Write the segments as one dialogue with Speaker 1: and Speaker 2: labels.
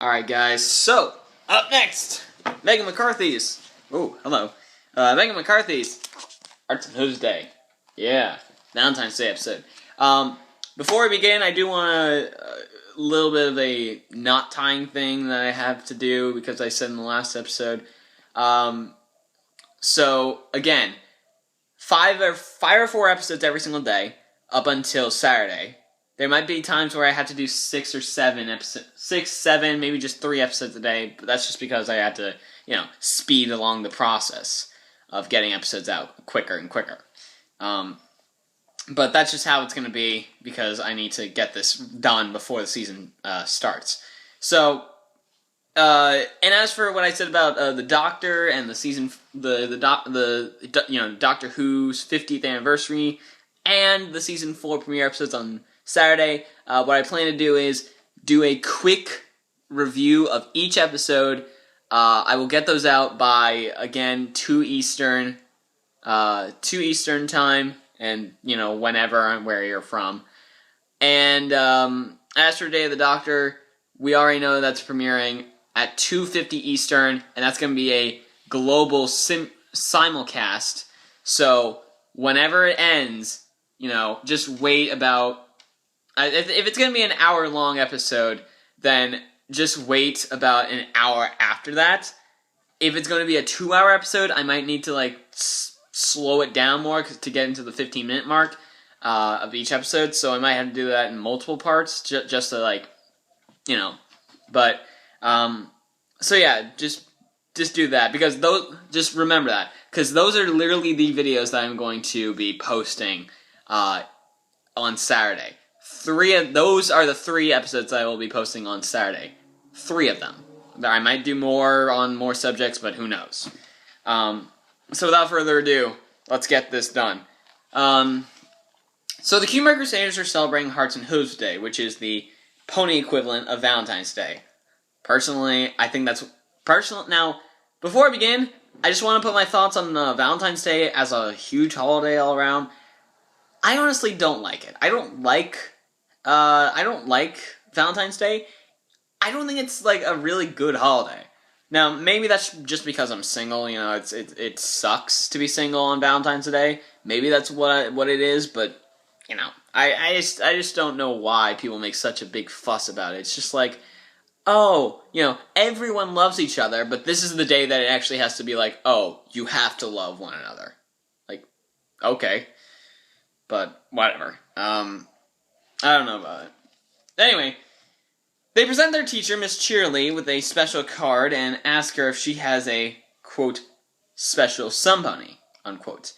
Speaker 1: Alright guys, so, up next, Megan McCarthy's, hello, Megan McCarthy's Arts and Hooves Day, yeah, Valentine's Day episode. Before we begin, I do want a little bit of a knot tying thing that I have to do, because I said in the last episode. So, again, five or four episodes every single day, up until Saturday. There might be times where I have to do 6 or 7 episodes, 6, 7, maybe just 3 episodes a day, but that's just because I had to, speed along the process of getting episodes out quicker and quicker. But that's just how it's going to be, because I need to get this done before the season starts. So, and as for what I said about the Doctor and the season, Doctor Who's 50th anniversary and the season 4 premiere episodes on Saturday, what I plan to do is do a quick review of each episode. I will get those out by, again, 2 Eastern time, and, whenever and where you're from. And as for Day of the Doctor, we already know that's premiering at 2:50 Eastern, and that's going to be a global simulcast. So whenever it ends, just wait about... If it's going to be an hour-long episode, then just wait about an hour after that. If it's going to be a 2-hour episode, I might need to, slow it down more to get into the 15-minute mark of each episode. So I might have to do that in multiple parts, just to, But, so yeah, just do that. Because just remember that. Because those are literally the videos that I'm going to be posting on Saturday. Those are the 3 episodes I will be posting on Saturday. 3 of them. I might do more on more subjects, but who knows. So without further ado, let's get this done. So the Cuban Crusaders are celebrating Hearts and Hooves Day, which is the pony equivalent of Valentine's Day. Personally, I think that's... Now, before I begin, I just want to put my thoughts on Valentine's Day as a huge holiday all around. I honestly don't like it. I don't like Valentine's Day. I don't think it's a really good holiday. Now, maybe that's just because I'm single. It sucks to be single on Valentine's Day. Maybe that's what it is. But I just don't know why people make such a big fuss about it. It's just everyone loves each other, but this is the day that it actually has to be you have to love one another. Okay. But, whatever. I don't know about it. Anyway, they present their teacher, Miss Cheerly, with a special card and ask her if she has a, quote, special somebody, unquote.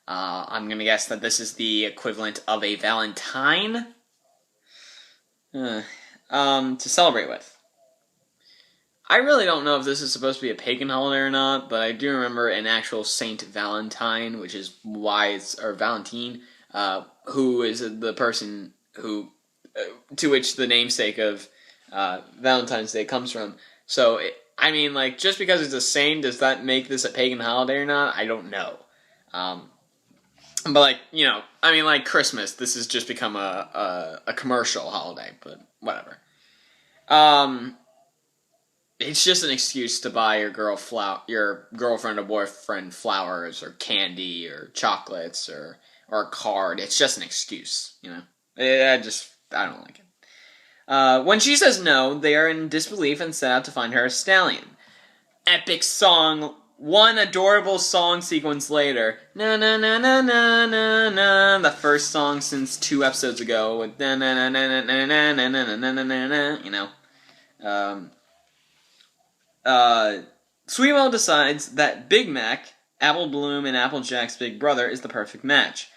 Speaker 1: I'm gonna guess that this is the equivalent of a Valentine? To celebrate with. I really don't know if this is supposed to be a pagan holiday or not, but I do remember an actual Saint Valentine, which is Valentine, who is the person who, to which the namesake of Valentine's Day comes from. So, just because it's a saint, does that make this a pagan holiday or not? I don't know. But Christmas, this has just become a commercial holiday, but whatever. It's just an excuse to buy your girlfriend or boyfriend flowers or candy or chocolates or a card. It's just an excuse, I don't like it. When she says no, they are in disbelief and set out to find her a stallion. Epic song. One adorable song sequence later. Na na na na na na na. The first song since 2 episodes ago with na na na na na na na na na na na. Sweetwell decides that Big Mac, Apple Bloom and Applejack's big brother, is the perfect match.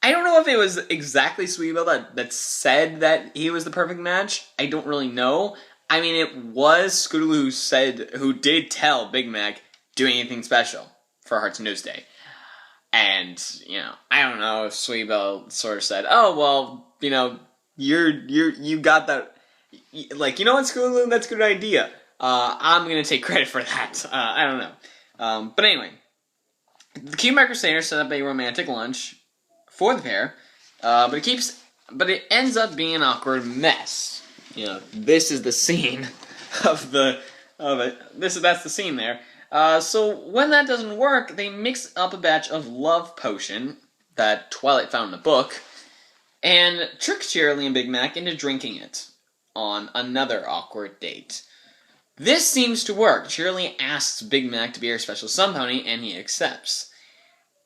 Speaker 1: I don't know if it was exactly Sweetwell that said that he was the perfect match. I don't really know. It was Scootaloo who did tell Big Mac, do anything special for Hearts and Hooves Day. And, I don't know if Sweetwell sort of said, oh, well, you got that, what, Scootaloo, that's a good idea. I'm gonna take credit for that. I don't know. But anyway, the Cuban Crusaders set up a romantic lunch for the pair, but it ends up being an awkward mess. This is the scene of it. That's the scene there. So when that doesn't work, they mix up a batch of love potion that Twilight found in a book, and trick Cheerilee and Big Mac into drinking it on another awkward date. This seems to work. Cheerilee asks Big Mac to be her special sun pony, and he accepts.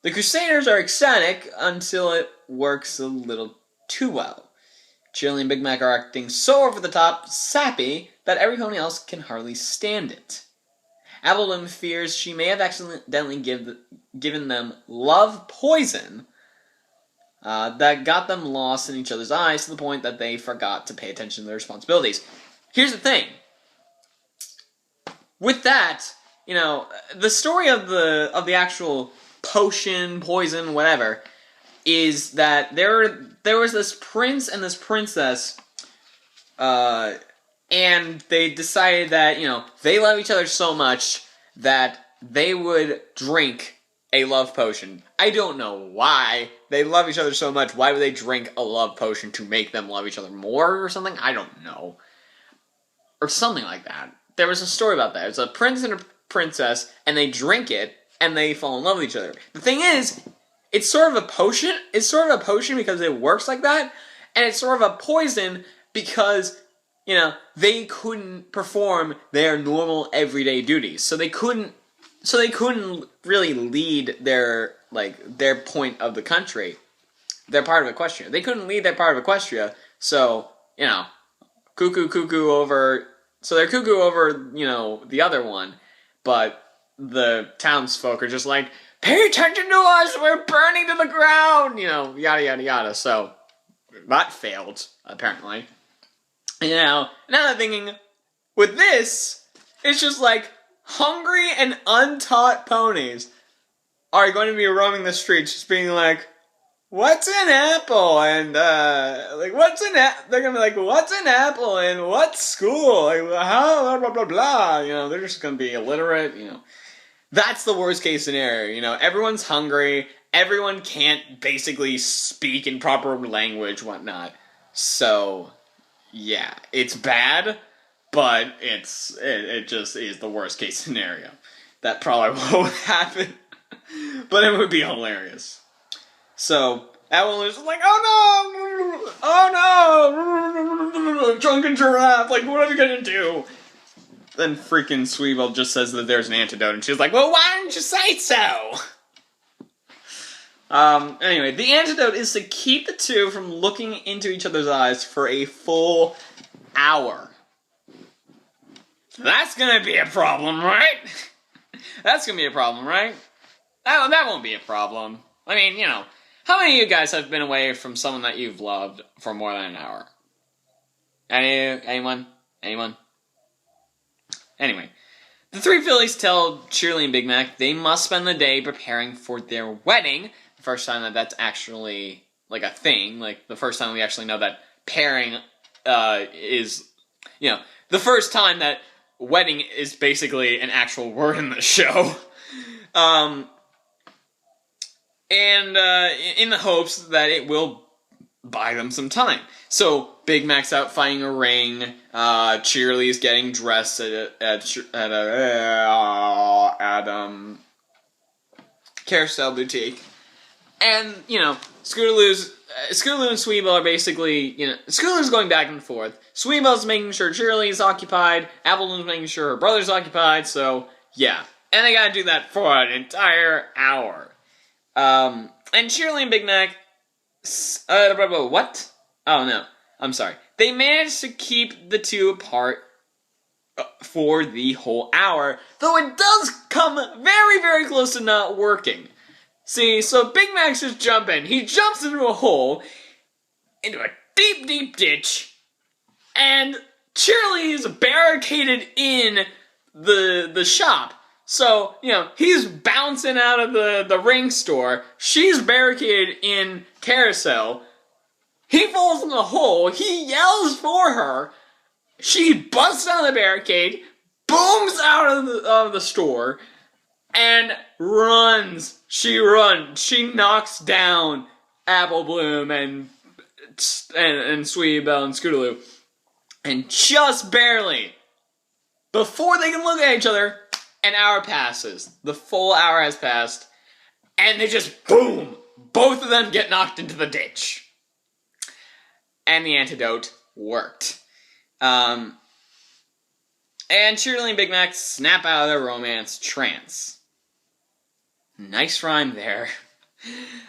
Speaker 1: The Crusaders are ecstatic until it works a little too well. Cheerilee and Big Mac are acting so over the top, sappy, that everyone else can hardly stand it. Apple Bloom fears she may have accidentally given them love poison that got them lost in each other's eyes to the point that they forgot to pay attention to their responsibilities. Here's the thing. With that, the story of the actual potion, poison, whatever, is that there was this prince and this princess, and they decided that, they love each other so much that they would drink a love potion. I don't know why. They love each other so much. Why would they drink a love potion to make them love each other more or something? I don't know. Or something like that. There was a story about that. It's a prince and a princess, and they drink it, and they fall in love with each other. The thing is, it's sort of a potion. It's sort of a potion because it works like that, and it's sort of a poison because, they couldn't perform their normal everyday duties. So they couldn't really lead their point of the country. Their part of Equestria. They couldn't lead their part of Equestria, so, cuckoo over. So they're cuckoo over, the other one, but the townsfolk are just like, pay attention to us, we're burning to the ground, yada yada yada. So that failed, apparently. Now I'm thinking, with this, it's just like, hungry and untaught ponies are going to be roaming the streets just being like, what's an apple? And, what's an apple? They're going to be like, what's an apple? And what school? How? Blah, blah, blah, blah. They're just going to be illiterate, That's the worst case scenario, Everyone's hungry. Everyone can't basically speak in proper language, whatnot. So, yeah, it's bad, but it just is the worst case scenario. That probably won't happen, but it would be hilarious. So, Avalon is like, oh no, drunken giraffe, what are we gonna do? Then freaking Sweeble just says that there's an antidote, and she's like, well, why didn't you say so? Anyway, the antidote is to keep the two from looking into each other's eyes for a full hour. That's gonna be a problem, right? That's gonna be a problem, right? That won't be a problem. I mean, how many of you guys have been away from someone that you've loved for more than an hour? Anyone? Anyway, the three fillies tell Cheerilee and Big Mac they must spend the day preparing for their wedding. The first time that's actually, a thing. The first time we actually know that pairing, is, the first time that wedding is basically an actual word in the show. And in the hopes that it will buy them some time. So, Big Mac's out finding a ring, Cheerilee's getting dressed at Carousel Boutique, and, Scootaloo and Sweeble are basically, Scootaloo's going back and forth, Sweeble's making sure Cheerilee's occupied, Appleton's making sure her brother's occupied, so, yeah. And they gotta do that for an entire hour. And Cheerilee and Big Mac, what? Oh, no. I'm sorry. They managed to keep the two apart for the whole hour, though it does come very, very close to not working. See, so Big Mac's just jumping. He jumps into a hole, into a deep, deep ditch, and Cheerilee is barricaded in the shop. So, he's bouncing out of the ring store. She's barricaded in Carousel. He falls in the hole. He yells for her. She busts out of the barricade, booms out of the store, and runs. She runs. She knocks down Apple Bloom and Sweetie Belle and Scootaloo. And just barely, Before they can look at each other, an hour passes. The full hour has passed, and they just, boom! Both of them get knocked into the ditch. And the antidote worked. And Cheerily and Big Mac snap out of their romance trance. Nice rhyme there.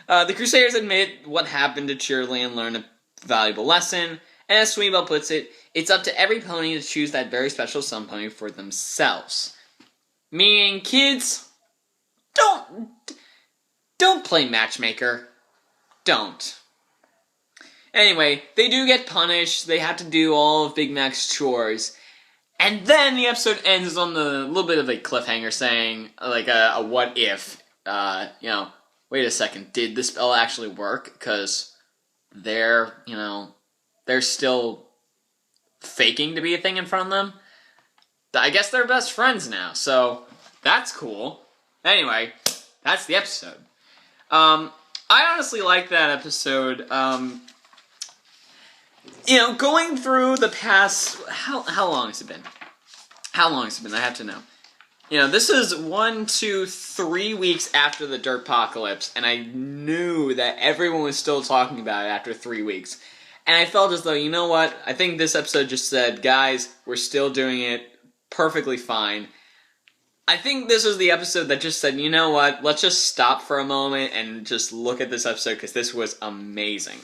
Speaker 1: The Crusaders admit what happened to Cheerily and learn a valuable lesson. And as Sweetbell puts it, it's up to every pony to choose that very special sun pony for themselves. Meaning, kids, don't play matchmaker. Don't. Anyway, they do get punished. They have to do all of Big Mac's chores. And then the episode ends on the little bit of a cliffhanger saying, like, a what if. Wait a second, did the spell actually work? Because they're still faking to be a thing in front of them. I guess they're best friends now, so that's cool. Anyway, that's the episode. I honestly like that episode. Going through the past... How long has it been? How long has it been? I have to know. This is 1, 2, 3 weeks after the Dirtpocalypse, and I knew that everyone was still talking about it after 3 weeks. And I felt as though, you know what? I think this episode just said, guys, we're still doing it perfectly fine. I think this was the episode that just said, you know what? Let's just stop for a moment and just look at this episode, because this was amazing.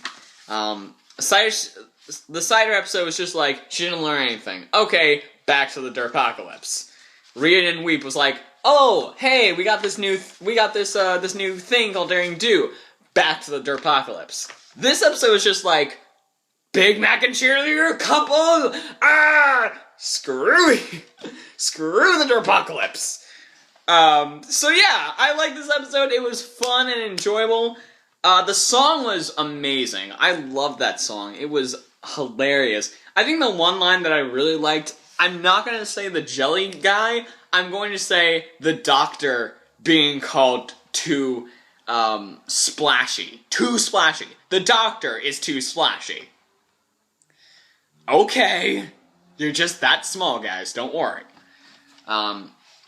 Speaker 1: The Cider episode was just like, she didn't learn anything. Okay, back to the Dirtpocalypse. Read and Weep was like, oh, hey, we got this new thing called Daring Do. Back to the Dirtpocalypse. This episode was just like, Big Mac and Cheerleader couple! Screw the Dirtpocalypse. So yeah, I like this episode. It was fun and enjoyable. The song was amazing. I loved that song. It was hilarious. I think the one line that I really liked, I'm not going to say the jelly guy, I'm going to say the doctor being called too splashy. Too splashy. The doctor is too splashy. Okay. You're just that small, guys. Don't worry.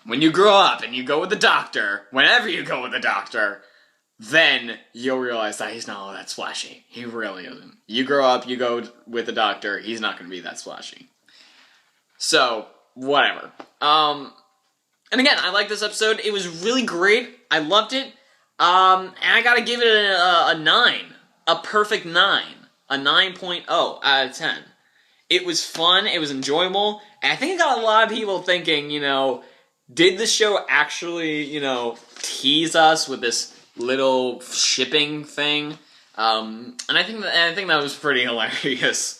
Speaker 1: When you grow up and you go with the doctor, whenever you go with the doctor, then you'll realize that he's not all that splashy. He really isn't. You grow up, you go with the doctor, he's not going to be that splashy. So, whatever. And again, I like this episode. It was really great. I loved it. And I gotta give it a 9. A perfect 9. A 9.0 out of 10. It was fun. It was enjoyable. And I think it got a lot of people thinking, did the show actually, tease us with this little shipping thing? And I think that was pretty hilarious.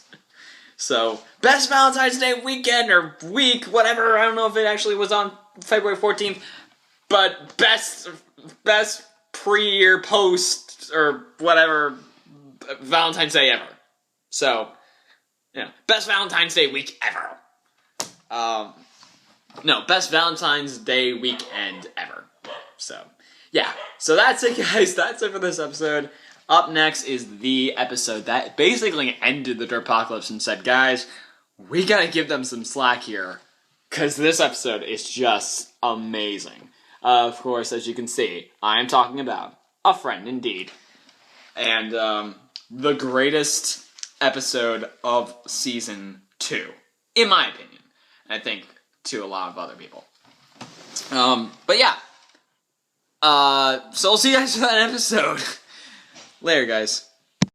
Speaker 1: So, best Valentine's Day weekend or week, whatever. I don't know if it actually was on February 14th, but best pre or post or whatever Valentine's Day ever. So, best Valentine's Day week ever. No, best Valentine's Day weekend ever. So, yeah. So that's it, guys. That's it for this episode. Up next is the episode that basically ended the Dirtpocalypse and said, guys, we gotta give them some slack here, because this episode is just amazing. Of course, as you can see, I am talking about A Friend Indeed. And, the greatest episode of Season 2. In my opinion. I think to a lot of other people. But yeah. So I'll see you guys for that episode. Later, guys.